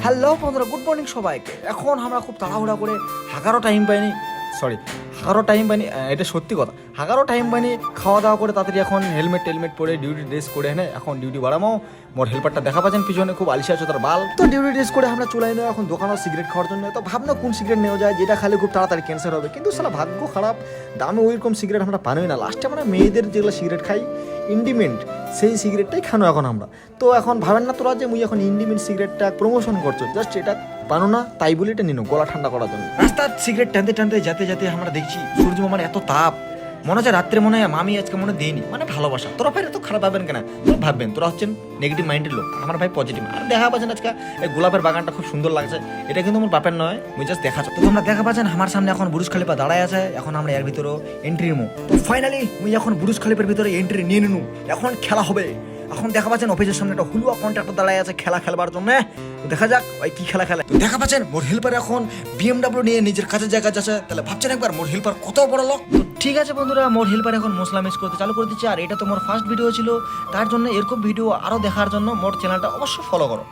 Hello বন্ধুরা, good morning সবাইকে। এখন আমরা খুব তাড়াহুড়া করে হাঁকারও টাইম পাইনি, এটা সত্যি কথা, হাঁকারও টাইম পাইনি। খাওয়া দাওয়া করে তাড়াতাড়ি এখন হেলমেট টেলমেট পরে ডিউটি ড্রেস করে এনে এখন ডিউটি বাড়ামো। মোর হেল্পারটা দেখা পাচ্ছেন পিছনে, খুব আলিশা আছে তার বাল। তো ডিউটি ড্রেস করে আমরা চলে এলো এখন দোকানে সিগারেট খাওয়ার জন্য। তো ভাবনা কোন সিগারেট নেওয়া যায় যেটা খালে খুব তাড়াতাড়ি ক্যান্সার হবে, কিন্তু সালা ভাগ্য খারাপ, দামে ওইরকম সিগারেট আমরা পানোই না। লাস্টে আমরা মেয়েদের যেগুলো সিগারেট খাই ইন্ডিমেন্ট, সেই সিগারেটটাই খানো এখন আমরা। তো এখন ভাবেন না তোরা যে মুই এখন ইন্ডিমেন্ট সিগারেটটা প্রমোশন করছো, জাস্ট এটা পানো না তাই বলে এটা নিনো গলা ঠান্ডা করার জন্য। রাস্তার সিগারেট টানতে টানতে যেতে যেতে আমরা দেখছি সূর্য মামার এত তাপ, মনে হচ্ছে রাত্রে মনে হয় মামি আজকে মনে দেয়নি, মানে ভালোবাসা। তোরা ভাই এত খারাপ ভাববেন কেন? তোরা ভাববেন তোরা হচ্ছেন নেগেটিভ মাইন্ডের লোক, আমার ভাই পজিটিভ। আর দেখা পাচ্ছেন আজকে এই গোলাপের বাগানটা খুব সুন্দর লাগছে, এটা কিন্তু আমার বাপের নয়, মুই জাস্ট দেখাচ্ছ। তো তোমরা দেখা পাচ্ছেন আমার সামনে এখন বুরুজ খলিফা দাঁড়ায় আছে, এখন আমরা এর ভিতরেও এন্ট্রি নেবো। তো ফাইনালি মুই এখন বুরুজ খলিফার ভিতরে এন্ট্রি নিয়ে নিনু, এখন খেলা হবে। এখন দেখা পাচ্ছেন অফিসের সামনে একটা হুলুয়া কন্ট্রাক্টর দাঁড়ায় আছে খেলা খেলবার জন্য। দেখা যাক ওই কি খেলা খেলে। দেখা পাচ্ছেন মোর হেল্পার এখন BMW নিয়ে নিজের কাজের জায়গা যাচ্ছে। তাহলে ভাবছেন একবার মোর হেল্পার কত বড় লোক। তো ঠিক আছে বন্ধুরা, মোর হেল্পার এখন মশলা মিক্স করতে চালু করে দিচ্ছে। আর এটা তো মোর ফার্স্ট ভিডিও ছিল, তার জন্য এরকম ভিডিও আরো দেখার জন্য মোর চ্যানেলটা অবশ্যই ফলো করো।